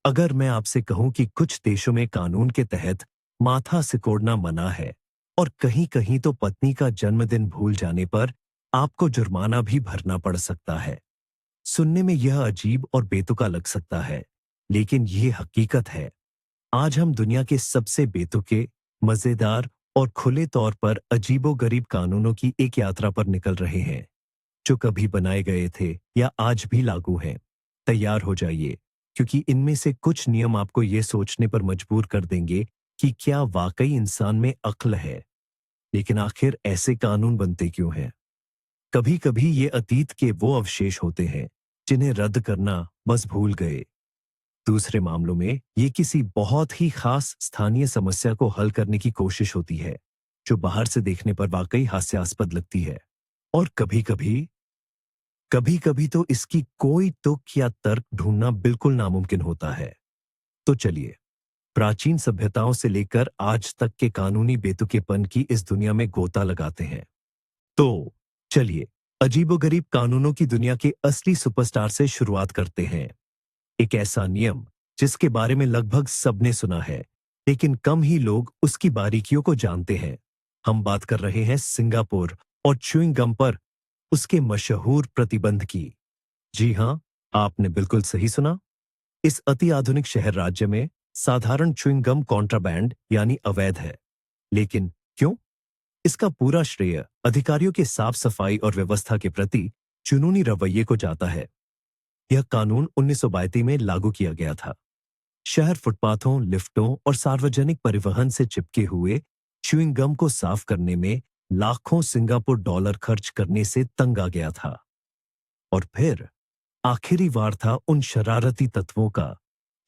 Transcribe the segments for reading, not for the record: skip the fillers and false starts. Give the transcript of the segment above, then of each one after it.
अगर मैं आपसे कहूं कि कुछ देशों में कानून के तहत माथा सिकोड़ना मना है और कहीं-कहीं तो पत्नी का जन्मदिन भूल जाने पर आपको जुर्माना भी भरना पड़ सकता है। सुनने में यह अजीब और बेतुका लग सकता है, लेकिन यह हकीकत है। आज हम दुनिया के सबसे बेतुके, मजेदार और खुले तौर पर अजीबोगरीब कानूनों की एक यात्रा पर निकल रहे हैं, जो कभी बनाए गए थे या आज भी लागू हैं। तैयार हो जाइए, क्योंकि इनमें से कुछ नियम आपको ये सोचने पर मजबूर कर देंगे कि क्या वाकई इंसान में अक्ल है। लेकिन आखिर ऐसे कानून बनते क्यों हैं? कभी-कभी ये अतीत के वो अवशेष होते हैं जिन्हें रद्द करना बस भूल गए। दूसरे मामलों में ये किसी बहुत ही खास स्थानीय समस्या को हल करने की कोशिश होती है, जो बाहर से देखने पर वाकई हास्यास्पद लगती है। और कभी-कभी तो इसकी कोई तुक या तर्क ढूंढना बिल्कुल नामुमकिन होता है। तो चलिए, प्राचीन सभ्यताओं से लेकर आज तक के कानूनी बेतुकेपन की इस दुनिया में गोता लगाते हैं। तो चलिए, अजीबोगरीब कानूनों की दुनिया के असली सुपरस्टार से शुरुआत करते हैं। एक ऐसा नियम जिसके बारे में लगभग सबने सुना है, लेकिन कम ही लोग उसकी बारीकियों को जानते हैं। हम बात कर रहे हैं सिंगापुर और च्युइंग गम पर उसके मशहूर प्रतिबंध की। जी हां, आपने बिल्कुल सही सुना। इस अति आधुनिक शहर राज्य में साधारण च्युइंग गम कॉन्ट्राबैंड यानी अवैध है। लेकिन क्यों? इसका पूरा श्रेय अधिकारियों के साफ सफाई और व्यवस्था के प्रति जुनूनी रवैये को जाता है। यह कानून 1932 में लागू किया गया था। शहर फुटपाथों, लिफ्टों और सार्वजनिक परिवहन से चिपके हुए च्युइंग गम को साफ करने में लाखों सिंगापुर डॉलर खर्च करने से तंग आ गया था। और फिर आखिरी वार था उन शरारती तत्वों का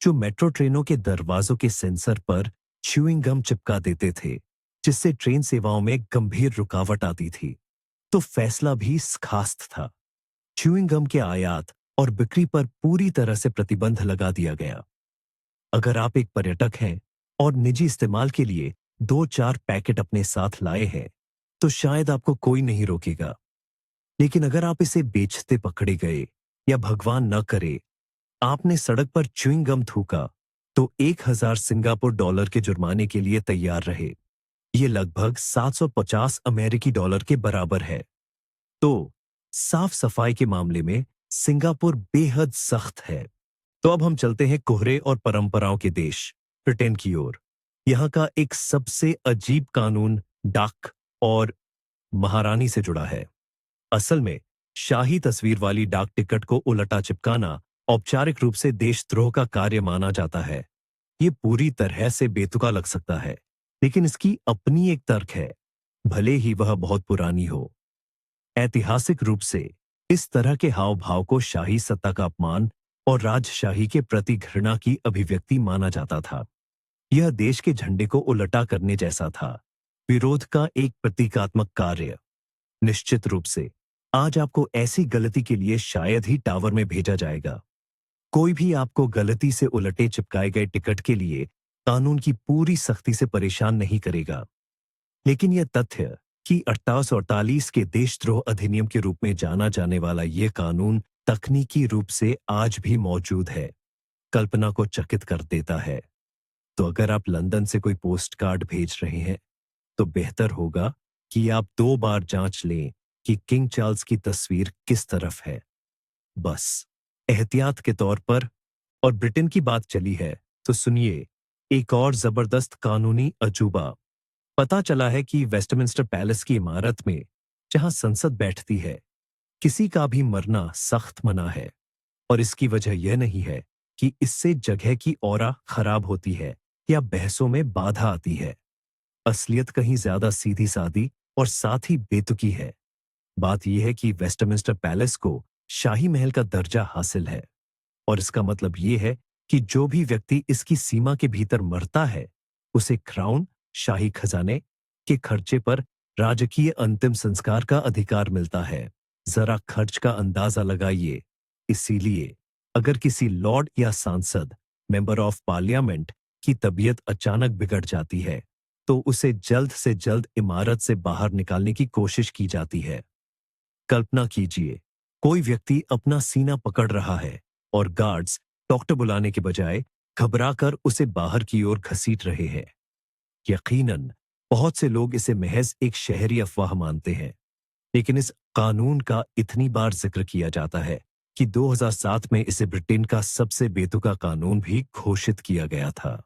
जो मेट्रो ट्रेनों के दरवाजों के सेंसर पर च्युइंग गम चिपका देते थे, जिससे ट्रेन सेवाओं में गंभीर रुकावट आती थी। तो फैसला भी खास था। च्युइंग गम के आयात और बिक्री पर पूरी तरह से प्रतिबंध लगा दिया गया। अगर आप एक पर्यटक हैं और निजी इस्तेमाल के लिए 2-4 पैकेट अपने साथ लाए हैं, तो शायद आपको कोई नहीं रोकेगा। लेकिन अगर आप इसे बेचते पकड़े गए या भगवान न करे आपने सड़क पर च्युइंग गम थूका, तो 1000 सिंगापुर डॉलर के जुर्माने के लिए तैयार रहे। ये लगभग 750 अमेरिकी डॉलर के बराबर है। तो साफ सफाई के मामले में सिंगापुर बेहद सख्त है। तो अब हम चलते हैं कोहरे और परंपराओं के देश ब्रिटेन की ओर। यहाँ का एक सबसे अजीब कानून डाक और महारानी से जुड़ा है। असल में शाही तस्वीर वाली डाक टिकट को उलटा चिपकाना औपचारिक रूप से देशद्रोह का कार्य माना जाता है। ये पूरी तरह से बेतुका लग सकता है, लेकिन इसकी अपनी एक तर्क है, भले ही वह बहुत पुरानी हो। ऐतिहासिक रूप से इस तरह के हाव भाव को शाही सत्ता का अपमान और राजशाही के प्रति घृणा की अभिव्यक्ति माना जाता था। यह देश के झंडे को उलटा करने जैसा था, विरोध का एक प्रतीकात्मक कार्य। निश्चित रूप से आज आपको ऐसी गलती के लिए शायद ही टावर में भेजा जाएगा। कोई भी आपको गलती से उलटे चिपकाए गए टिकट के लिए कानून की पूरी सख्ती से परेशान नहीं करेगा। लेकिन यह तथ्य कि 1848 के देशद्रोह अधिनियम के रूप में जाना जाने वाला यह कानून तकनीकी रूप से आज भी मौजूद है, कल्पना को चकित कर देता है। तो अगर आप लंदन से कोई पोस्ट कार्ड भेज रहे हैं, तो बेहतर होगा कि आप 2 बार जांच लें कि किंग चार्ल्स की तस्वीर किस तरफ है। बस एहतियात के तौर पर। और ब्रिटेन की बात चली है, तो सुनिए एक और जबरदस्त कानूनी अजूबा। पता चला है कि वेस्टमिंस्टर पैलेस की इमारत में, जहां संसद बैठती है, किसी का भी मरना सख्त मना है। और इसकी वजह यह नहीं है कि इससे जगह की ऑरा खराब होती है या बहसों में बाधा आती है। असलियत कहीं ज्यादा सीधी सादी और साथ ही बेतुकी है। बात यह है कि वेस्टमिंस्टर पैलेस को शाही महल का दर्जा हासिल है, और इसका मतलब यह है कि जो भी व्यक्ति इसकी सीमा के भीतर मरता है, उसे क्राउन, शाही खजाने के खर्चे पर राजकीय अंतिम संस्कार का अधिकार मिलता है। जरा खर्च का अंदाजा लगाइए। इसीलिए अगर किसी लॉर्ड या सांसद, मेंबर ऑफ पार्लियामेंट की तबीयत अचानक बिगड़ जाती है, तो उसे जल्द से जल्द इमारत से बाहर निकालने की कोशिश की जाती है। कल्पना कीजिए, कोई व्यक्ति अपना सीना पकड़ रहा है और गार्ड्स डॉक्टर बुलाने के बजाय घबराकर उसे बाहर की ओर घसीट रहे हैं। यकीनन बहुत से लोग इसे महज एक शहरी अफवाह मानते हैं, लेकिन इस कानून का इतनी बार जिक्र किया जाता है कि 2007 में इसे ब्रिटेन का सबसे बेतुका कानून भी घोषित किया गया था।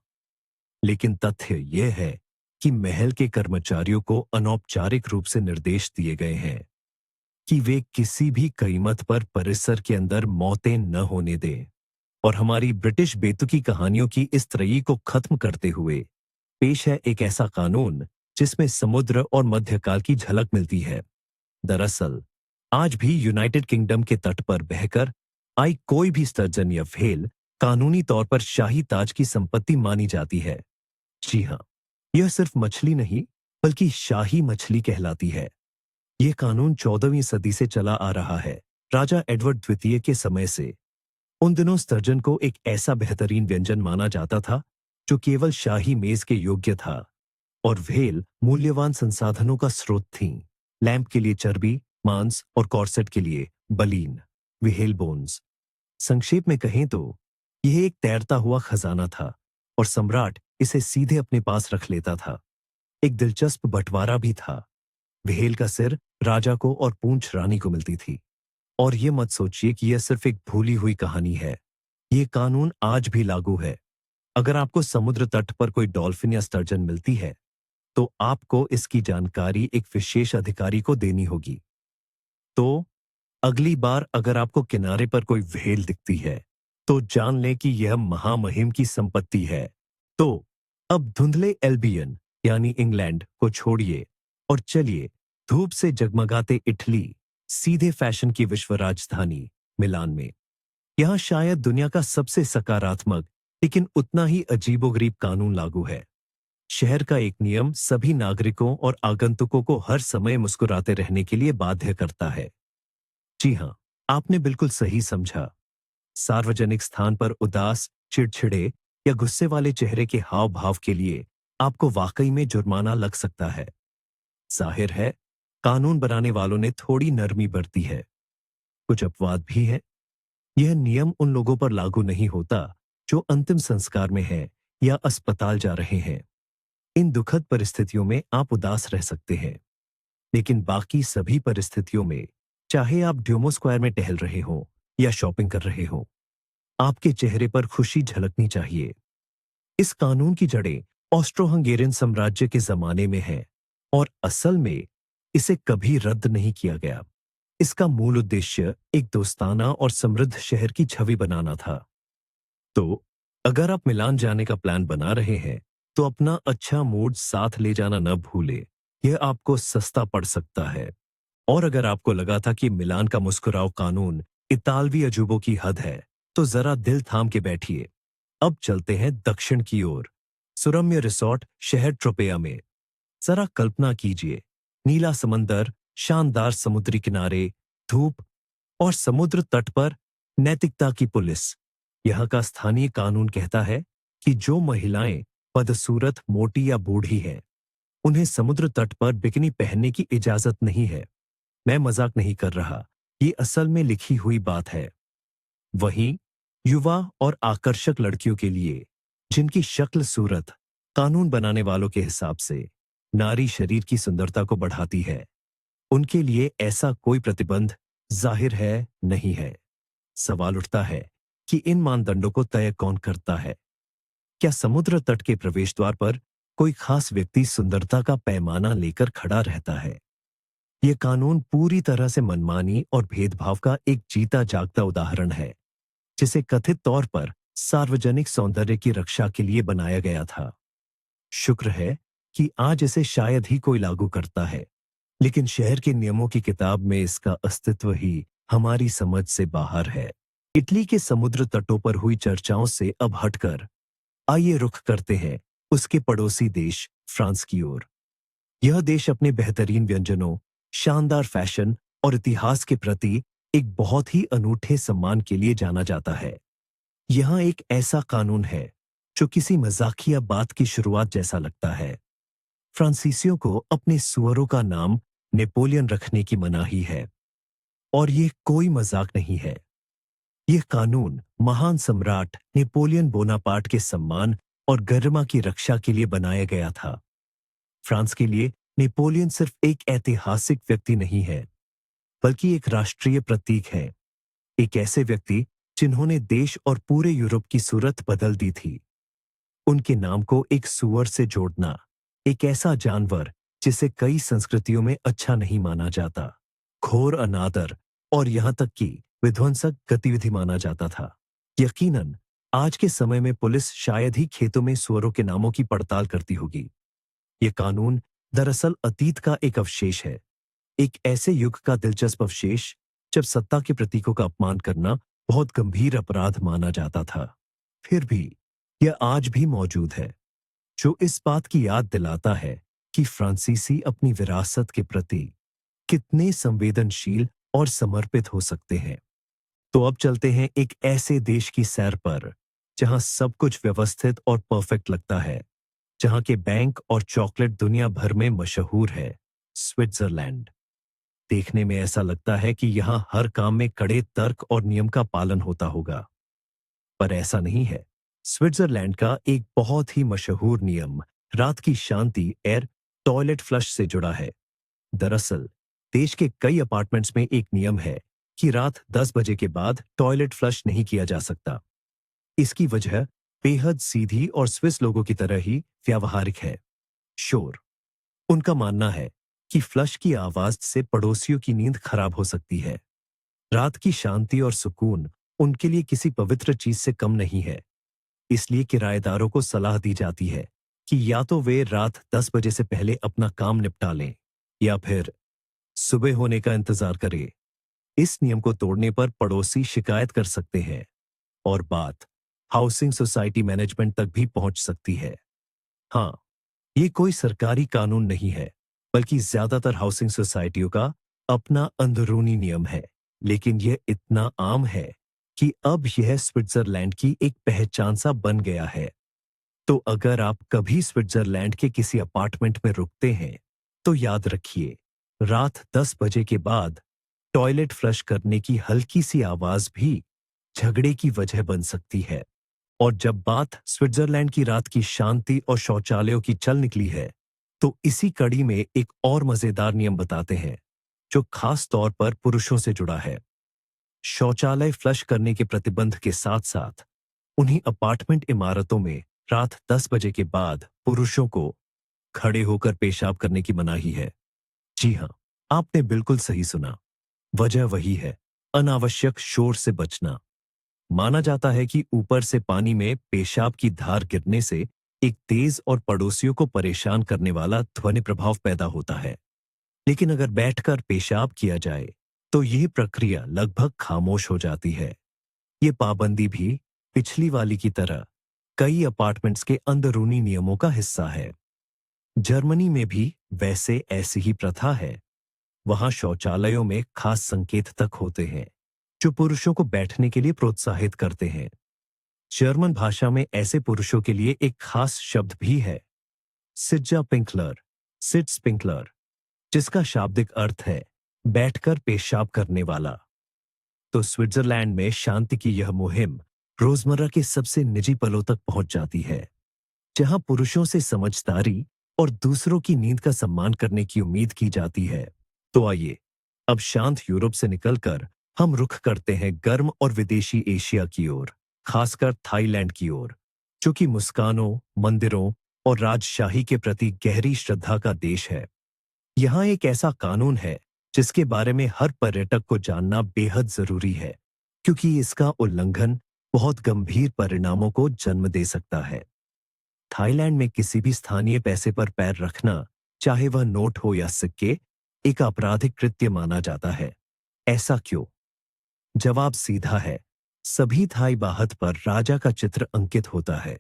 लेकिन तथ्य यह है कि महल के कर्मचारियों को अनौपचारिक रूप से निर्देश दिए गए हैं कि वे किसी भी कीमत पर परिसर के अंदर मौतें न होने दें। और हमारी ब्रिटिश बेतुकी कहानियों की इस त्रयी को खत्म करते हुए पेश है एक ऐसा कानून जिसमें समुद्र और मध्यकाल की झलक मिलती है। दरअसल आज भी यूनाइटेड किंगडम के तट पर बहकर आई कोई भी स्टर्जन या व्हेल कानूनी तौर पर शाही ताज की संपत्ति मानी जाती है। जी हाँ, यह सिर्फ मछली नहीं बल्कि शाही मछली कहलाती है। यह कानून 14वीं सदी से चला आ रहा है, राजा एडवर्ड द्वितीय के समय से। उन दिनों स्टर्जन को एक ऐसा बेहतरीन व्यंजन माना जाता था जो केवल शाही मेज के योग्य था, और व्हेल मूल्यवान संसाधनों का स्रोत थीं। लैंप के लिए चर्बी, मांस और कॉर्सेट के लिए बलीन, व्हेल बोन्स। संक्षेप में कहें तो यह एक तैरता हुआ खजाना था और सम्राट इसे सीधे अपने पास रख लेता था। एक दिलचस्प बंटवारा भी था। व्हेल का सिर राजा को और पूंछ रानी को मिलती थी। और ये मत सोचिए कि यह सिर्फ एक भूली हुई कहानी है। ये कानून आज भी लागू है। अगर आपको समुद्र तट पर कोई डॉल्फिन या स्टर्जन मिलती है, तो आपको इसकी जानकारी एक विशेष अधिकारी को देनी होगी। तो अगली बार अगर आपको किनारे पर कोई व्हेल दिखती है, तो जान लें कि यह महामहिम की संपत्ति है। तो अब धुंधले एल्बियन यानी इंग्लैंड को छोड़िए और चलिए धूप से जगमगाते इटली सीधे फैशन की विश्व राजधानी मिलान में। यहां शायद दुनिया का सबसे सकारात्मक लेकिन उतना ही अजीबोगरीब कानून लागू है। शहर का एक नियम सभी नागरिकों और आगंतुकों को हर समय मुस्कुराते रहने के लिए बाध्य करता है। जी हां, आपने बिल्कुल सही समझा। सार्वजनिक स्थान पर उदास, चिड़चिड़े या गुस्से वाले चेहरे के हाव भाव के लिए आपको वाकई में जुर्माना लग सकता है। जाहिर है, कानून बनाने वालों ने थोड़ी नरमी बरती है। कुछ अपवाद भी हैं। यह नियम उन लोगों पर लागू नहीं होता जो अंतिम संस्कार में हैं या अस्पताल जा रहे हैं। इन दुखद परिस्थितियों में आप उदास रह सकते हैं, लेकिन बाकी सभी परिस्थितियों में, चाहे आप ड्यूमो स्क्वायर में टहल रहे हो या शॉपिंग कर रहे हो, आपके चेहरे पर खुशी झलकनी चाहिए। इस कानून की जड़ें ऑस्ट्रो हंगेरियन साम्राज्य के जमाने में हैं और असल में इसे कभी रद्द नहीं किया गया। इसका मूल उद्देश्य एक दोस्ताना और समृद्ध शहर की छवि बनाना था। तो अगर आप मिलान जाने का प्लान बना रहे हैं, तो अपना अच्छा मूड साथ ले जाना न भूले। यह आपको सस्ता पड़ सकता है। और अगर आपको लगा था कि मिलान का मुस्कुराओ कानून इतालवी अजूबों की हद है, तो जरा दिल थाम के बैठिए। अब चलते हैं दक्षिण की ओर, सुरम्य रिसोर्ट शहर ट्रोपेया में। जरा कल्पना कीजिए, नीला समंदर, शानदार समुद्री किनारे, धूप और समुद्र तट पर नैतिकता की पुलिस। यहाँ का स्थानीय कानून कहता है कि जो महिलाएं बदसूरत, मोटी या बूढ़ी हैं, उन्हें समुद्र तट पर बिकिनी पहनने की इजाजत नहीं है। मैं मजाक नहीं कर रहा, ये असल में लिखी हुई बात है। वहीं युवा और आकर्षक लड़कियों के लिए, जिनकी शक्ल सूरत कानून बनाने वालों के हिसाब से नारी शरीर की सुंदरता को बढ़ाती है, उनके लिए ऐसा कोई प्रतिबंध जाहिर है नहीं है। सवाल उठता है कि इन मानदंडों को तय कौन करता है? क्या समुद्र तट के प्रवेश द्वार पर कोई खास व्यक्ति सुंदरता का पैमाना लेकर खड़ा रहता है? यह कानून पूरी तरह से मनमानी और भेदभाव का एक जीता जागता उदाहरण है, जिसे कथित तौर पर सार्वजनिक सौंदर्य की रक्षा के लिए बनाया गया था। शुक्र है कि आज इसे शायद ही कोई लागू करता है, लेकिन शहर के नियमों की किताब में इसका अस्तित्व ही हमारी समझ से बाहर है। इटली के समुद्र तटों पर हुई चर्चाओं से अब हटकर आइए रुख करते हैं उसके पड़ोसी देश फ्रांस की ओर। यह देश अपने बेहतरीन व्यंजनों, शानदार फैशन और इतिहास के प्रति एक बहुत ही अनूठे सम्मान के लिए जाना जाता है। यहाँ एक ऐसा कानून है जो किसी मजाकिया बात की शुरुआत जैसा लगता है। फ्रांसीसियों को अपने सुअरों का नाम नेपोलियन रखने की मनाही है, और यह कोई मजाक नहीं है। यह कानून महान सम्राट नेपोलियन बोनापार्ट के सम्मान और गरिमा की रक्षा के लिए बनाया गया था। फ्रांस के लिए नेपोलियन सिर्फ एक ऐतिहासिक व्यक्ति नहीं है, बल्कि एक राष्ट्रीय प्रतीक है। एक ऐसे व्यक्ति जिन्होंने देश और पूरे यूरोप की सूरत बदल दी थी। उनके नाम को एक सूअर से जोड़ना, एक ऐसा जानवर जिसे कई संस्कृतियों में अच्छा नहीं माना जाता, घोर अनादर और यहां तक कि विध्वंसक गतिविधि माना जाता था। यकीनन आज के समय में पुलिस शायद ही खेतों में सूअरों के नामों की पड़ताल करती होगी। यह कानून दरअसल अतीत का एक अवशेष है, एक ऐसे युग का दिलचस्प अवशेष जब सत्ता के प्रतीकों का अपमान करना बहुत गंभीर अपराध माना जाता था। फिर भी यह आज भी मौजूद है, जो इस बात की याद दिलाता है कि फ्रांसीसी अपनी विरासत के प्रति कितने संवेदनशील और समर्पित हो सकते हैं। तो अब चलते हैं एक ऐसे देश की सैर पर जहां सब कुछ व्यवस्थित और परफेक्ट लगता है, जहां के बैंक और चॉकलेट दुनिया भर में मशहूर है, स्विट्जरलैंड। देखने में ऐसा लगता है कि यहां हर काम में कड़े तर्क और नियम का पालन होता होगा, पर ऐसा नहीं है। स्विट्जरलैंड का एक बहुत ही मशहूर नियम रात की शांति एयर टॉयलेट फ्लश से जुड़ा है। दरअसल देश के कई अपार्टमेंट्स में एक नियम है कि रात 10 बजे के बाद टॉयलेट फ्लश नहीं किया जा सकता। इसकी वजह बेहद सीधी और स्विस लोगों की तरह ही व्यावहारिक है, शोर। उनका मानना है कि फ्लश की आवाज से पड़ोसियों की नींद खराब हो सकती है। रात की शांति और सुकून उनके लिए किसी पवित्र चीज से कम नहीं है। इसलिए किराएदारों को सलाह दी जाती है कि या तो वे रात 10 बजे से पहले अपना काम निपटा लें या फिर सुबह होने का इंतजार करें। इस नियम को तोड़ने पर पड़ोसी शिकायत कर सकते हैं और बात हाउसिंग सोसाइटी मैनेजमेंट तक भी पहुंच सकती है। हाँ, ये कोई सरकारी कानून नहीं है, बल्कि ज्यादातर हाउसिंग सोसाइटियों का अपना अंदरूनी नियम है। लेकिन यह इतना आम है कि अब यह स्विट्जरलैंड की एक पहचान सा बन गया है। तो अगर आप कभी स्विट्जरलैंड के किसी अपार्टमेंट में रुकते हैं, तो याद रखिए, रात 10 बजे के बाद टॉयलेट फ्लश करने की हल्की सी आवाज भी झगड़े की वजह बन सकती है। और जब बात स्विट्जरलैंड की रात की शांति और शौचालयों की चल निकली है, तो इसी कड़ी में एक और मजेदार नियम बताते हैं, जो खास तौर पर पुरुषों से जुड़ा है। शौचालय फ्लश करने के प्रतिबंध के साथ साथ उन्हीं अपार्टमेंट इमारतों में रात 10 बजे के बाद पुरुषों को खड़े होकर पेशाब करने की मनाही है। जी हाँ, आपने बिल्कुल सही सुना। वजह वही है, अनावश्यक शोर से बचना। माना जाता है कि ऊपर से पानी में पेशाब की धार गिरने से एक तेज और पड़ोसियों को परेशान करने वाला ध्वनि प्रभाव पैदा होता है। लेकिन अगर बैठकर पेशाब किया जाए, तो यह प्रक्रिया लगभग खामोश हो जाती है। ये पाबंदी भी पिछली वाली की तरह कई अपार्टमेंट्स के अंदरूनी नियमों का हिस्सा है। जर्मनी में भी वैसे ऐसी ही प्रथा है। वहां शौचालयों में खास संकेत तक होते हैं, जो पुरुषों को बैठने के लिए प्रोत्साहित करते हैं। जर्मन भाषा में ऐसे पुरुषों के लिए एक खास शब्द भी है, सिट्जा पिंकलर, सिट स्पिंकलर, जिसका शाब्दिक अर्थ है बैठकर पेशाब करने वाला। तो स्विट्जरलैंड में शांति की यह मुहिम रोजमर्रा के सबसे निजी पलों तक पहुंच जाती है, जहां पुरुषों से समझदारी और दूसरों की नींद का सम्मान करने की उम्मीद की जाती है। तो आइए अब शांत यूरोप से निकलकर हम रुख करते हैं गर्म और विदेशी एशिया की ओर, खासकर थाईलैंड की ओर, जो कि मुस्कानों, मंदिरों और राजशाही के प्रति गहरी श्रद्धा का देश है। यहाँ एक ऐसा कानून है जिसके बारे में हर पर्यटक को जानना बेहद जरूरी है, क्योंकि इसका उल्लंघन बहुत गंभीर परिणामों को जन्म दे सकता है। थाईलैंड में किसी भी स्थानीय पैसे पर पैर रखना, चाहे वह नोट हो या सिक्के, एक आपराधिक कृत्य माना जाता है। ऐसा क्यों? जवाब सीधा है, सभी थाई बाहत पर राजा का चित्र अंकित होता है।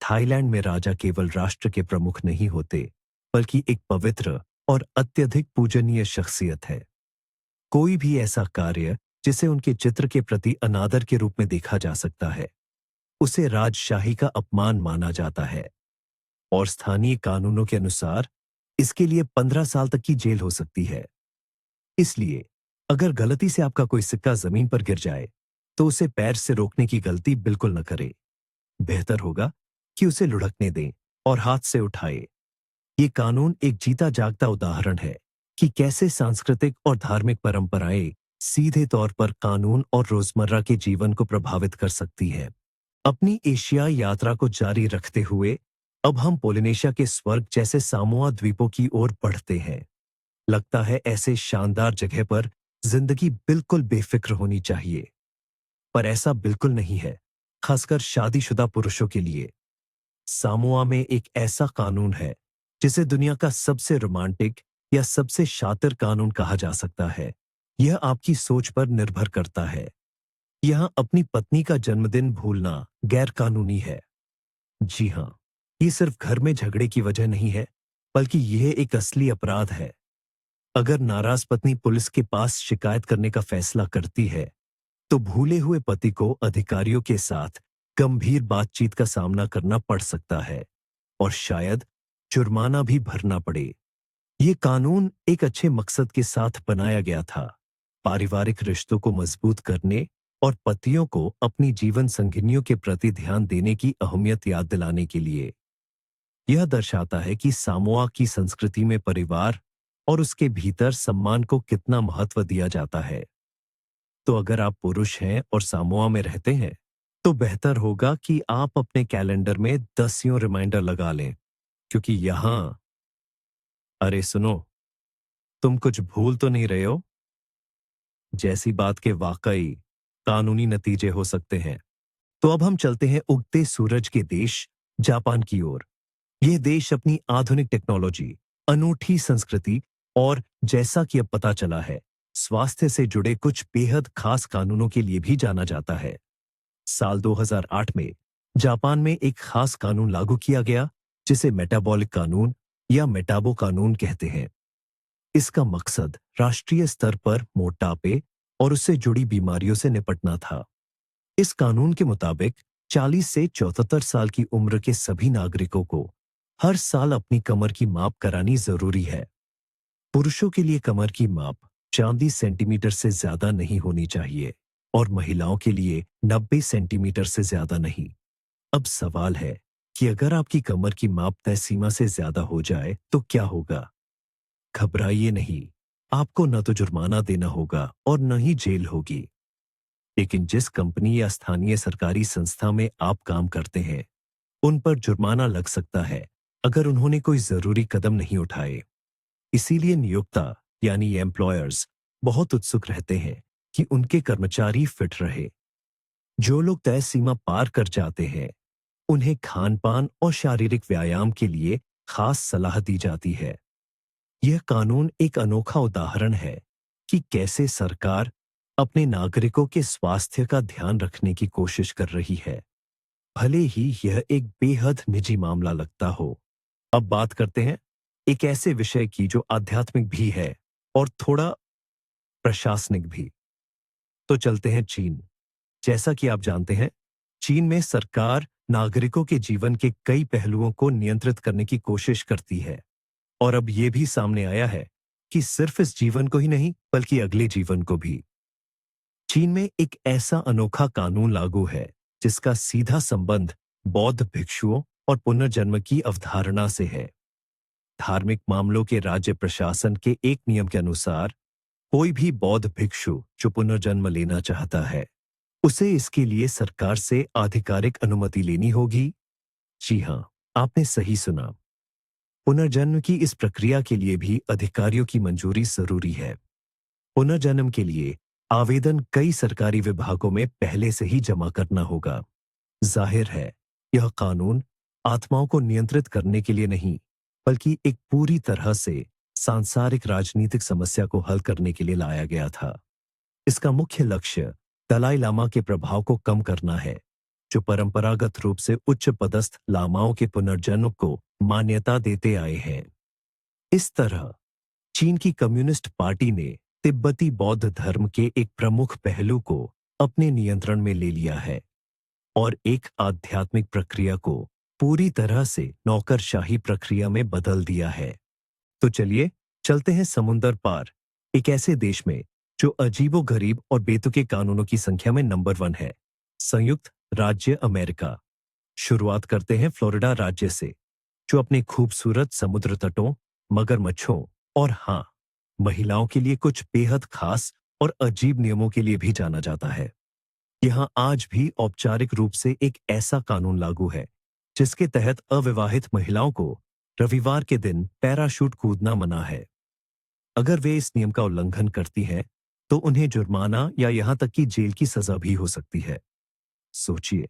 थाईलैंड में राजा केवल राष्ट्र के प्रमुख नहीं होते, बल्कि एक पवित्र और अत्यधिक पूजनीय शख्सियत है। कोई भी ऐसा कार्य जिसे उनके चित्र के प्रति अनादर के रूप में देखा जा सकता है, उसे राजशाही का अपमान माना जाता है और स्थानीय कानूनों के अनुसार इसके लिए 15 साल तक की जेल हो सकती है। इसलिए अगर गलती से आपका कोई सिक्का जमीन पर गिर जाए, तो उसे पैर से रोकने की गलती बिल्कुल न करे। बेहतर होगा कि उसे लुढ़कने दें और हाथ से उठाए। ये कानून एक जीता जागता उदाहरण है कि कैसे सांस्कृतिक और धार्मिक परंपराएं सीधे तौर पर कानून और रोजमर्रा के जीवन को प्रभावित कर सकती हैं। अपनी एशिया यात्रा को जारी रखते हुए अब हम पोलिनेशिया के स्वर्ग जैसे सामोआ द्वीपों की ओर बढ़ते हैं। लगता है ऐसे शानदार जगह पर जिंदगी बिल्कुल बेफिक्र होनी चाहिए, पर ऐसा बिल्कुल नहीं है, खासकर शादीशुदा पुरुषों के लिए। सामोआ में एक ऐसा कानून है जिसे दुनिया का सबसे रोमांटिक या सबसे शातिर कानून कहा जा सकता है। यह आपकी सोच पर निर्भर करता है। यहां अपनी पत्नी का जन्मदिन भूलना गैर कानूनी है। जी हां, ये सिर्फ घर में झगड़े की वजह नहीं है, बल्कि यह एक असली अपराध है। अगर नाराज पत्नी पुलिस के पास शिकायत करने का फैसला करती है, तो भूले हुए पति को अधिकारियों के साथ गंभीर बातचीत का सामना करना पड़ सकता है और शायद जुर्माना भी भरना पड़े। ये कानून एक अच्छे मकसद के साथ बनाया गया था, पारिवारिक रिश्तों को मजबूत करने और पतियों को अपनी जीवन संगिनियों के प्रति ध्यान देने की अहमियत याद दिलाने के लिए। यह दर्शाता है कि सामोआ की संस्कृति में परिवार और उसके भीतर सम्मान को कितना महत्व दिया जाता है। तो अगर आप पुरुष हैं और सामोआ में रहते हैं, तो बेहतर होगा कि आप अपने कैलेंडर में 10 यूं रिमाइंडर लगा लें, क्योंकि यहां अरे सुनो, तुम कुछ भूल तो नहीं रहे हो? जैसी बात के वाकई कानूनी नतीजे हो सकते हैं। तो अब हम चलते हैं उगते सूरज के देश जापान की ओर। यह देश अपनी आधुनिक टेक्नोलॉजी, अनूठी संस्कृति और जैसा कि अब पता चला है, स्वास्थ्य से जुड़े कुछ बेहद खास कानूनों के लिए भी जाना जाता है। साल 2008 में जापान में एक खास कानून लागू किया गया जिसे मेटाबॉलिक कानून या मेटाबो कानून कहते हैं। इसका मकसद राष्ट्रीय स्तर पर मोटापे और उससे जुड़ी बीमारियों से निपटना था। इस कानून के मुताबिक 40 से 74 साल की उम्र के सभी नागरिकों को हर साल अपनी कमर की माप करानी जरूरी है। पुरुषों के लिए कमर की माप 40 सेंटीमीटर से ज्यादा नहीं होनी चाहिए और महिलाओं के लिए 90 सेंटीमीटर से ज्यादा नहीं। अब सवाल है कि अगर आपकी कमर की माप तय सीमा से ज्यादा हो जाए तो क्या होगा? घबराइए नहीं, आपको न तो जुर्माना देना होगा और न ही जेल होगी। लेकिन जिस कंपनी या स्थानीय सरकारी संस्था में आप काम करते हैं, उन पर जुर्माना लग सकता है अगर उन्होंने कोई जरूरी कदम नहीं उठाए। इसीलिए नियोक्ता यानी एम्प्लॉयर्स बहुत उत्सुक रहते हैं कि उनके कर्मचारी फिट रहे। जो लोग तय सीमा पार कर जाते हैं, उन्हें खान-पान और शारीरिक व्यायाम के लिए खास सलाह दी जाती है। यह कानून एक अनोखा उदाहरण है कि कैसे सरकार अपने नागरिकों के स्वास्थ्य का ध्यान रखने की कोशिश कर रही है, भले ही यह एक बेहद निजी मामला लगता हो। अब बात करते हैं एक ऐसे विषय की जो आध्यात्मिक भी है और थोड़ा प्रशासनिक भी। तो चलते हैं चीन। जैसा कि आप जानते हैं, चीन में सरकार नागरिकों के जीवन के कई पहलुओं को नियंत्रित करने की कोशिश करती है और अब यह भी सामने आया है कि सिर्फ इस जीवन को ही नहीं बल्कि अगले जीवन को भी। चीन में एक ऐसा अनोखा कानून लागू है जिसका सीधा संबंध बौद्ध भिक्षुओं और पुनर्जन्म की अवधारणा से है। धार्मिक मामलों के राज्य प्रशासन के एक नियम के अनुसार कोई भी बौद्ध भिक्षु जो पुनर्जन्म लेना चाहता है, उसे इसके लिए सरकार से आधिकारिक अनुमति लेनी होगी। जी हां, आपने सही सुना। पुनर्जन्म की इस प्रक्रिया के लिए भी अधिकारियों की मंजूरी जरूरी है। पुनर्जन्म के लिए आवेदन कई सरकारी विभागों में पहले से ही जमा करना होगा। जाहिर है, यह कानून आत्माओं को नियंत्रित करने के लिए नहीं, बल्कि एक पूरी तरह से सांसारिक राजनीतिक समस्या को हल करने के लिए लाया गया था। इसका मुख्य लक्ष्य दलाई लामा के प्रभाव को कम करना है, जो परंपरागत रूप से उच्च पदस्थ लामाओं के पुनर्जन्म को मान्यता देते आए हैं। इस तरह चीन की कम्युनिस्ट पार्टी ने तिब्बती बौद्ध धर्म के एक प्रमुख पहलू को अपने नियंत्रण में ले लिया है और एक आध्यात्मिक प्रक्रिया को पूरी तरह से नौकरशाही प्रक्रिया में बदल दिया है। तो चलिए चलते हैं समुंदर पार एक ऐसे देश में जो अजीबोगरीब और बेतुके कानूनों की संख्या में नंबर 1 है। संयुक्त राज्य अमेरिका। शुरुआत करते हैं फ्लोरिडा राज्य से, जो अपने खूबसूरत समुद्र तटों, मगरमच्छों और हाँ, महिलाओं के लिए कुछ बेहद खास और अजीब नियमों के लिए भी जाना जाता है। यहाँ आज भी औपचारिक रूप से एक ऐसा कानून लागू है जिसके तहत अविवाहित महिलाओं को रविवार के दिन पैराशूट कूदना मना है। अगर वे इस नियम का उल्लंघन करती हैं, तो उन्हें जुर्माना या यहां तक कि जेल की सजा भी हो सकती है। सोचिए,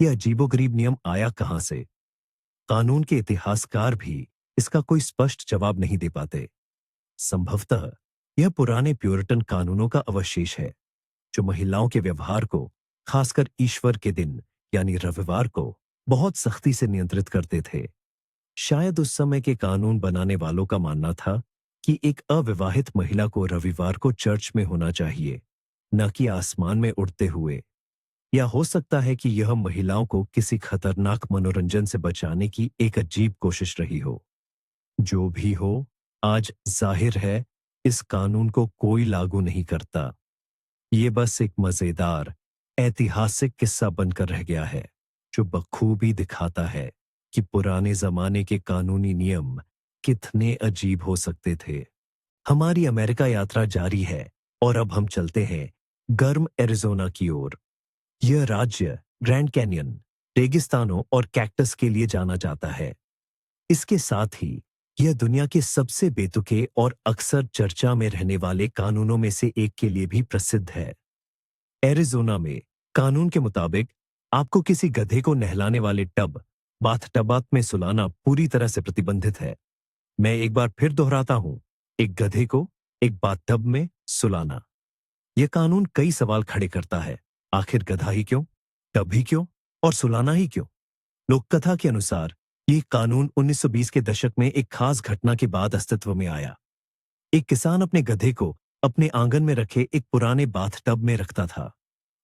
यह अजीबोगरीब नियम आया कहां से? कानून के इतिहासकार भी इसका कोई स्पष्ट जवाब नहीं दे पाते। संभवतः यह पुराने प्यूरिटन कानूनों का अवशेष है, जो महिलाओं के व्यवहार को, खासकर ईश्वर के दिन यानी रविवार को, बहुत सख्ती से नियंत्रित करते थे। शायद उस समय के कानून बनाने वालों का मानना था कि एक अविवाहित महिला को रविवार को चर्च में होना चाहिए, न कि आसमान में उड़ते हुए। या हो सकता है कि यह महिलाओं को किसी खतरनाक मनोरंजन से बचाने की एक अजीब कोशिश रही हो। जो भी हो, आज जाहिर है इस कानून को कोई लागू नहीं करता। ये बस एक मजेदार, ऐतिहासिक किस्सा बनकर रह गया है, जो बखूबी दिखाता है कि पुराने जमाने के कानूनी नियम कितने अजीब हो सकते थे। हमारी अमेरिका यात्रा जारी है और अब हम चलते हैं गर्म एरिज़ोना की ओर। यह राज्य ग्रैंड कैन्यन, रेगिस्तानों और कैक्टस के लिए जाना जाता है। इसके साथ ही यह दुनिया के सबसे बेतुके और अक्सर चर्चा में रहने वाले कानूनों में से एक के लिए भी प्रसिद्ध है। एरिज़ोना में कानून के मुताबिक आपको किसी गधे को नहलाने वाले बाथ टब में सुलाना पूरी तरह से प्रतिबंधित है। मैं एक बार फिर दोहराता हूं, एक गधे को एक बाथटब में सुलाना। यह कानून कई सवाल खड़े करता है। आखिर गधा ही क्यों, टब ही क्यों और सुलाना ही क्यों? लोक कथा के अनुसार ये कानून 1920 के दशक में एक खास घटना के बाद अस्तित्व में आया। एक किसान अपने गधे को अपने आंगन में रखे एक पुराने बाथटब में रखता था।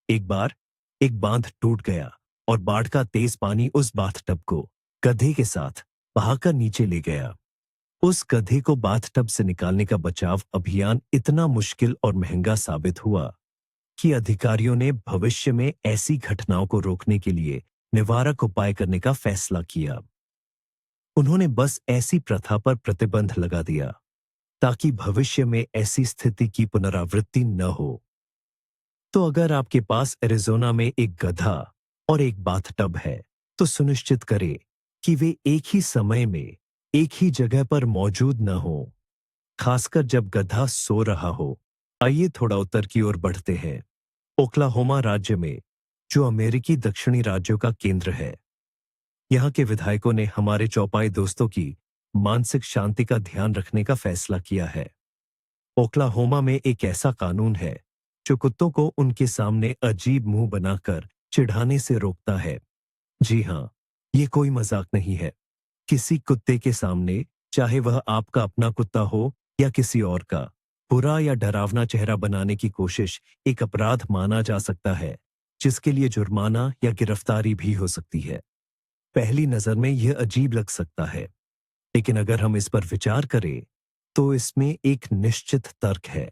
एक बार एक बांध टूट गया और बाढ़ का तेज पानी उस बाथटब को गधे के साथ बहाकर नीचे ले गया। उस गधे को बाथटब से निकालने का बचाव अभियान इतना मुश्किल और महंगा साबित हुआ कि अधिकारियों ने भविष्य में ऐसी घटनाओं को रोकने के लिए निवारक उपाय करने का फैसला किया। उन्होंने बस ऐसी प्रथा पर प्रतिबंध लगा दिया ताकि भविष्य में ऐसी स्थिति की पुनरावृत्ति न हो। तो अगर आपके पास एरिज़ोना में एक गधा और एक बाथटब है, तो सुनिश्चित करें कि वे एक ही समय में एक ही जगह पर मौजूद न हो, खासकर जब गधा सो रहा हो। आइए थोड़ा उत्तर की ओर बढ़ते हैं। ओक्लाहोमा राज्य में, जो अमेरिकी दक्षिणी राज्यों का केंद्र है, यहाँ के विधायकों ने हमारे चौपाई दोस्तों की मानसिक शांति का ध्यान रखने का फैसला किया है। ओक्लाहोमा में एक ऐसा कानून है जो कुत्तों को उनके सामने अजीब मुंह बनाकर चिढ़ाने से रोकता है। जी हाँ, ये कोई मजाक नहीं है। किसी कुत्ते के सामने, चाहे वह आपका अपना कुत्ता हो या किसी और का, बुरा या डरावना चेहरा बनाने की कोशिश एक अपराध माना जा सकता है, जिसके लिए जुर्माना या गिरफ्तारी भी हो सकती है। पहली नजर में यह अजीब लग सकता है, लेकिन अगर हम इस पर विचार करें, तो इसमें एक निश्चित तर्क है।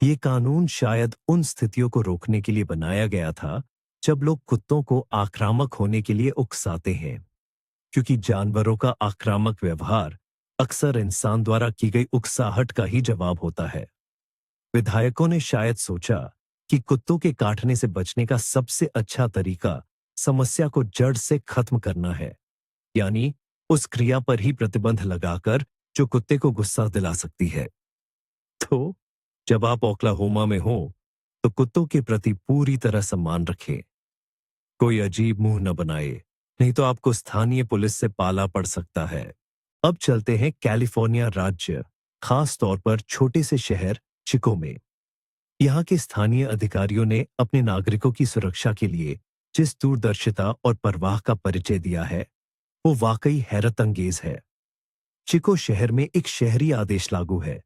ये कानून शायद उन स्थितियों को रोकने के लिए बनाया गया था जब लोग कुत्तों को आक्रामक होने के लिए उकसाते हैं, क्योंकि जानवरों का आक्रामक व्यवहार अक्सर इंसान द्वारा की गई उकसाहट का ही जवाब होता है। विधायकों ने शायद सोचा कि कुत्तों के काटने से बचने का सबसे अच्छा तरीका समस्या को जड़ से खत्म करना है, यानी उस क्रिया पर ही प्रतिबंध लगाकर जो कुत्ते को गुस्सा दिला सकती है। तो जब आप ओक्लाहोमा में हो, तो कुत्तों के प्रति पूरी तरह सम्मान रखें। कोई अजीब मुंह न बनाए, नहीं तो आपको स्थानीय पुलिस से पाला पड़ सकता है। अब चलते हैं कैलिफोर्निया राज्य, खास तौर पर छोटे से शहर चिको में। यहाँ के स्थानीय अधिकारियों ने अपने नागरिकों की सुरक्षा के लिए जिस दूरदर्शिता और परवाह का परिचय दिया है, वो वाकई हैरत अंगेज है। चिको शहर में एक शहरी आदेश लागू है,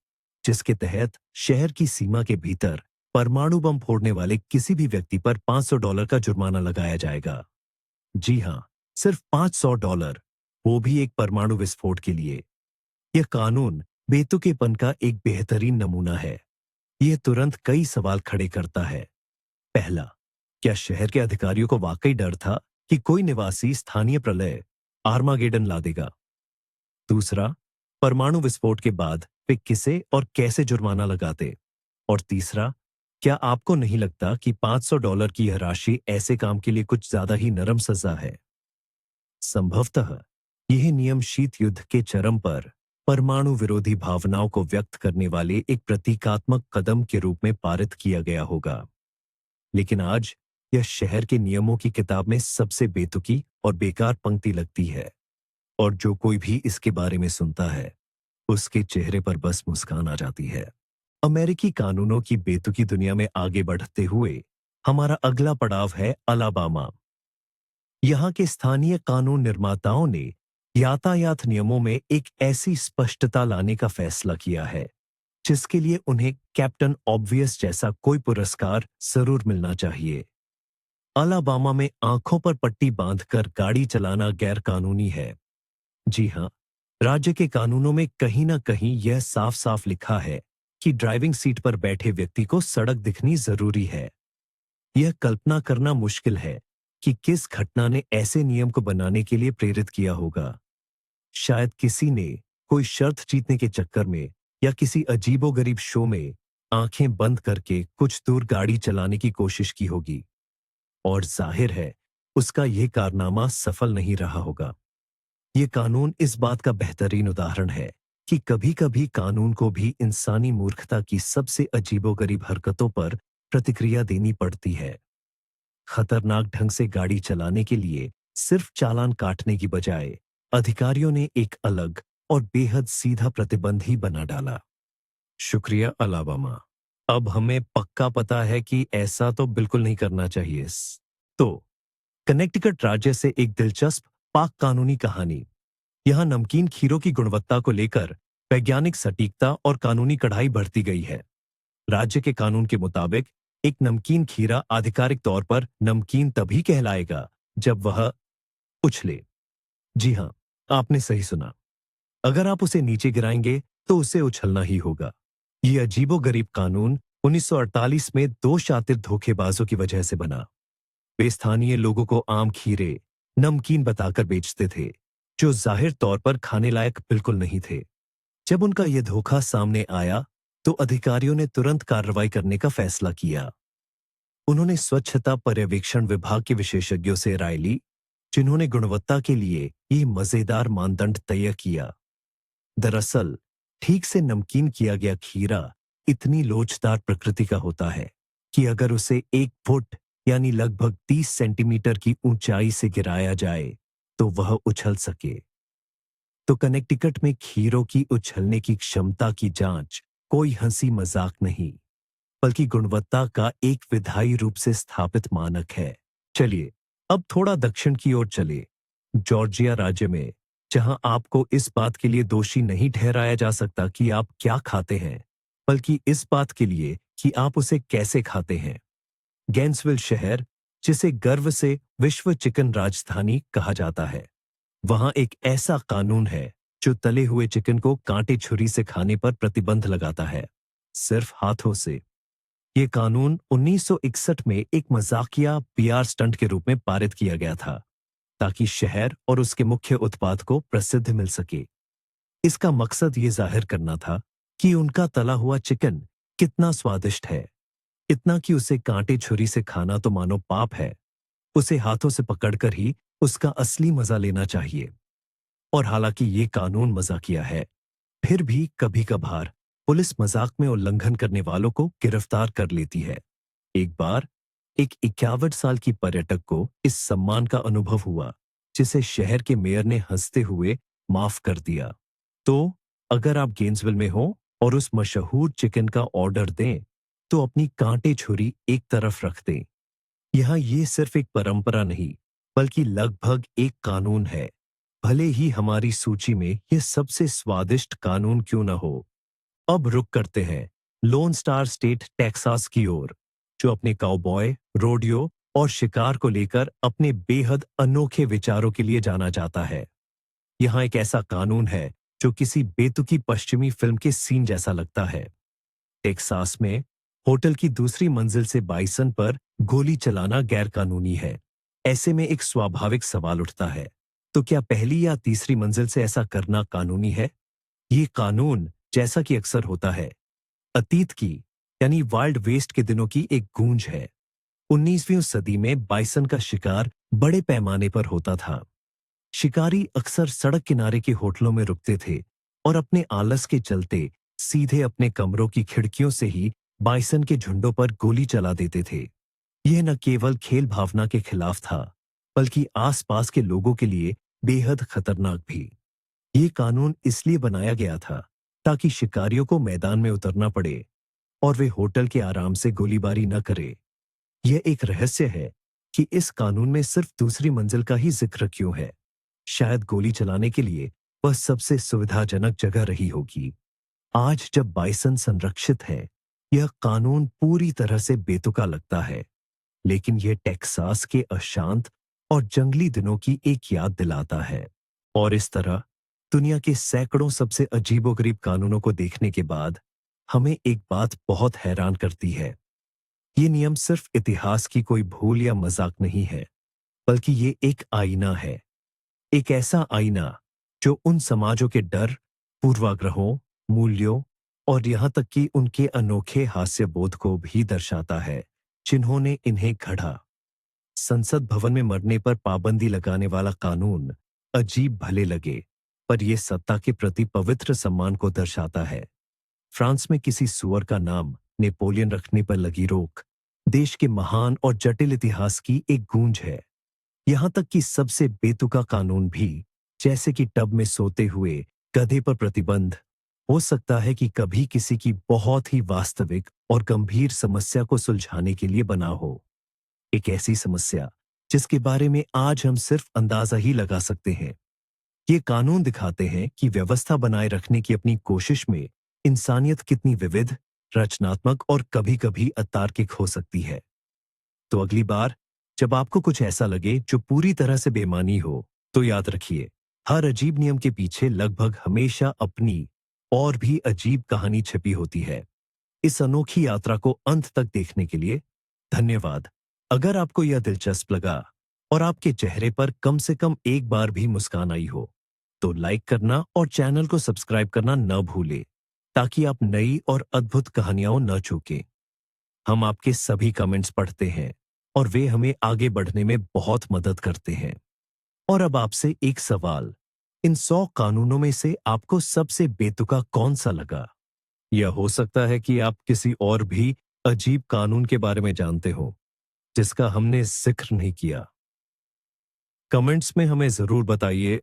जिसके तहत शहर की सीमा के भीतर परमाणु बम फोड़ने वाले किसी भी व्यक्ति पर $500 का जुर्माना लगाया जाएगा। जी हाँ, सिर्फ $500, वो भी एक परमाणु विस्फोट के लिए। यह कानून बेतुकेपन का एक बेहतरीन नमूना है। यह तुरंत कई सवाल खड़े करता है। पहला, क्या शहर के अधिकारियों को वाकई डर था कि कोई निवासी स्थानीय प्रलय आर्मागेडन ला देगा? दूसरा, परमाणु विस्फोट के बाद वे किसे और कैसे जुर्माना लगाते? और तीसरा, क्या आपको नहीं लगता कि $500 की यह राशि ऐसे काम के लिए कुछ ज्यादा ही नरम सजा है? संभवतः यह नियम शीत युद्ध के चरम पर परमाणु विरोधी भावनाओं को व्यक्त करने वाले एक प्रतीकात्मक कदम के रूप में पारित किया गया होगा। लेकिन आज यह शहर के नियमों की किताब में सबसे बेतुकी और बेकार पंक्ति लगती है, और जो कोई भी इसके बारे में सुनता है उसके चेहरे पर बस मुस्कान आ जाती है। अमेरिकी कानूनों की बेतुकी दुनिया में आगे बढ़ते हुए हमारा अगला पड़ाव है अलाबामा। यहाँ के स्थानीय कानून निर्माताओं ने यातायात नियमों में एक ऐसी स्पष्टता लाने का फैसला किया है जिसके लिए उन्हें कैप्टन ऑब्वियस जैसा कोई पुरस्कार जरूर मिलना चाहिए। अलाबामा में आंखों पर पट्टी बांधकर गाड़ी चलाना गैर कानूनी है। जी हां, राज्य के कानूनों में कहीं ना कहीं यह साफ साफ लिखा है कि ड्राइविंग सीट पर बैठे व्यक्ति को सड़क दिखनी जरूरी है। यह कल्पना करना मुश्किल है कि किस घटना ने ऐसे नियम को बनाने के लिए प्रेरित किया होगा। शायद किसी ने कोई शर्त जीतने के चक्कर में या किसी अजीबोगरीब शो में आंखें बंद करके कुछ दूर गाड़ी चलाने की कोशिश की होगी, और जाहिर है उसका यह कारनामा सफल नहीं रहा होगा। यह कानून इस बात का बेहतरीन उदाहरण है कि कभी-कभी कानून को भी इंसानी मूर्खता की सबसे अजीबोगरीब हरकतों पर प्रतिक्रिया देनी पड़ती है। खतरनाक ढंग से गाड़ी चलाने के लिए सिर्फ चालान काटने की बजाय अधिकारियों ने एक अलग और बेहद सीधा प्रतिबंध ही बना डाला। शुक्रिया अलाबामा। अब हमें पक्का पता है कि ऐसा तो बिल्कुल नहीं करना चाहिए। तो कनेक्टिकट राज्य से एक दिलचस्प पाक कानूनी कहानी। यहाँ नमकीन खीरों की गुणवत्ता को लेकर वैज्ञानिक सटीकता और कानूनी कड़ाई बढ़ती गई है। राज्य के कानून के मुताबिक एक नमकीन खीरा आधिकारिक तौर पर नमकीन तभी कहलाएगा जब वह उछले। जी हां, आपने सही सुना। अगर आप उसे नीचे गिराएंगे तो उसे उछलना ही होगा। यह अजीबोगरीब कानून 1948 में दो शातिर धोखेबाजों की वजह से बना। वे स्थानीय लोगों को आम खीरे नमकीन बताकर बेचते थे जो जाहिर तौर पर खाने लायक बिल्कुल नहीं थे। जब उनका यह धोखा सामने आया तो अधिकारियों ने तुरंत कार्रवाई करने का फैसला किया। उन्होंने स्वच्छता पर्यवेक्षण विभाग के विशेषज्ञों से राय ली, जिन्होंने गुणवत्ता के लिए ये मजेदार मानदंड तय किया। दरअसल ठीक से नमकीन किया गया खीरा इतनी लोचदार प्रकृति का होता है कि अगर उसे 1 फुट यानी लगभग 30 सेंटीमीटर की ऊंचाई से गिराया जाए तो वह उछल सके। तो कनेक्टिकट में खीरों की उछलने की क्षमता की जांच कोई हंसी मजाक नहीं, बल्कि गुणवत्ता का एक विधायी रूप से स्थापित मानक है। चलिए अब थोड़ा दक्षिण की ओर चले, जॉर्जिया राज्य में, जहां आपको इस बात के लिए दोषी नहीं ठहराया जा सकता कि आप क्या खाते हैं, बल्कि इस बात के लिए कि आप उसे कैसे खाते हैं। गैंसविल शहर, जिसे गर्व से विश्व चिकन राजधानी कहा जाता है, वहां एक ऐसा कानून है जो तले हुए चिकन को कांटे छुरी से खाने पर प्रतिबंध लगाता है, सिर्फ हाथों से। यह कानून 1961 में एक मजाकिया पीआर स्टंट के रूप में पारित किया गया था ताकि शहर और उसके मुख्य उत्पाद को प्रसिद्ध मिल सके। इसका मकसद ये जाहिर करना था कि उनका तला हुआ चिकन कितना स्वादिष्ट है, इतना कि उसे कांटे छुरी से खाना तो मानो पाप है। उसे हाथों से पकड़कर ही उसका असली मजा लेना चाहिए। और हालांकि ये कानून मजाकिया है, फिर भी कभी कभार पुलिस मजाक में उल्लंघन करने वालों को गिरफ्तार कर लेती है। एक बार एक 51 साल की पर्यटक को इस सम्मान का अनुभव हुआ, जिसे शहर के मेयर ने हंसते हुए माफ कर दिया। तो अगर आप गेंसविल में हो और उस मशहूर चिकन का ऑर्डर दें, तो अपनी कांटे छुरी एक तरफ रख दें। यहाँ ये सिर्फ एक परंपरा नहीं, बल्कि लगभग एक कानून है, भले ही हमारी सूची में यह सबसे स्वादिष्ट कानून क्यों न हो। अब रुक करते हैं लोन स्टार स्टेट टेक्सास की ओर, जो अपने काउबॉय, रोडियो और शिकार को लेकर अपने बेहद अनोखे विचारों के लिए जाना जाता है। यहाँ एक ऐसा कानून है जो किसी बेतुकी पश्चिमी फिल्म के सीन जैसा लगता है। टेक्सास में होटल की दूसरी मंजिल से बाइसन पर गोली चलाना गैरकानूनी है। ऐसे में एक स्वाभाविक सवाल उठता है, तो क्या पहली या तीसरी मंजिल से ऐसा करना कानूनी है? ये कानून, जैसा कि अक्सर होता है, अतीत की यानी वाइल्ड वेस्ट के दिनों की एक गूंज है। 19वीं सदी में बाइसन का शिकार बड़े पैमाने पर होता था। शिकारी अक्सर सड़क किनारे के होटलों में रुकते थे और अपने आलस के चलते सीधे अपने कमरों की खिड़कियों से ही बाइसन के झुंडों पर गोली चला देते थे। यह न केवल खेल भावना के खिलाफ था, बल्कि आसपास के लोगों के लिए बेहद खतरनाक भी। ये कानून इसलिए बनाया गया था ताकि शिकारियों को मैदान में उतरना पड़े और वे होटल के आराम से गोलीबारी न करें। यह एक रहस्य है कि इस कानून में सिर्फ दूसरी मंजिल का ही जिक्र क्यों है। शायद गोली चलाने के लिए वह सबसे सुविधाजनक जगह रही होगी। आज जब बाइसन संरक्षित है, यह कानून पूरी तरह से बेतुका लगता है, लेकिन यह टेक्सास के अशांत और जंगली दिनों की एक याद दिलाता है। और इस तरह दुनिया के सैकड़ों सबसे अजीबोगरीब कानूनों को देखने के बाद हमें एक बात बहुत हैरान करती है। ये नियम सिर्फ इतिहास की कोई भूल या मजाक नहीं है, बल्कि ये एक आईना है। एक ऐसा आईना जो उन समाजों के डर, पूर्वाग्रहों, मूल्यों और यहां तक कि उनके अनोखे हास्य बोध को भी दर्शाता है, जिन्होंने इन्हें गढ़ा। संसद भवन में मरने पर पाबंदी लगाने वाला कानून अजीब भले लगे, पर यह सत्ता के प्रति पवित्र सम्मान को दर्शाता है। फ्रांस में किसी सुअर का नाम नेपोलियन रखने पर लगी रोक देश के महान और जटिल इतिहास की एक गूंज है। यहां तक कि सबसे बेतुका कानून भी, जैसे कि टब में सोते हुए गधे पर प्रतिबंध, हो सकता है कि कभी किसी की बहुत ही वास्तविक और गंभीर समस्या को सुलझाने के लिए बना हो। एक ऐसी समस्या जिसके बारे में आज हम सिर्फ अंदाजा ही लगा सकते हैं। ये कानून दिखाते हैं कि व्यवस्था बनाए रखने की अपनी कोशिश में इंसानियत कितनी विविध, रचनात्मक और कभी-कभी अतार्किक हो सकती है। तो अगली बार जब आपको कुछ ऐसा लगे जो पूरी तरह से बेमानी हो, तो याद रखिए, हर अजीब नियम के पीछे लगभग हमेशा अपनी और भी अजीब कहानी छिपी होती है। इस अनोखी यात्रा को अंत तक देखने के लिए धन्यवाद। अगर आपको यह दिलचस्प लगा और आपके चेहरे पर कम से कम एक बार भी मुस्कान आई हो, तो लाइक करना और चैनल को सब्सक्राइब करना न भूलें, ताकि आप नई और अद्भुत कहानियां न चूकें। हम आपके सभी कमेंट्स पढ़ते हैं और वे हमें आगे बढ़ने में बहुत मदद करते हैं। और अब आपसे एक सवाल, इन 100 कानूनों में से आपको सबसे बेतुका कौन सा लगा? यह हो सकता है कि आप किसी और भी अजीब कानून के बारे में जानते हो, जिसका हमने जिक्र नहीं किया। कमेंट्स में हमें जरूर बताइए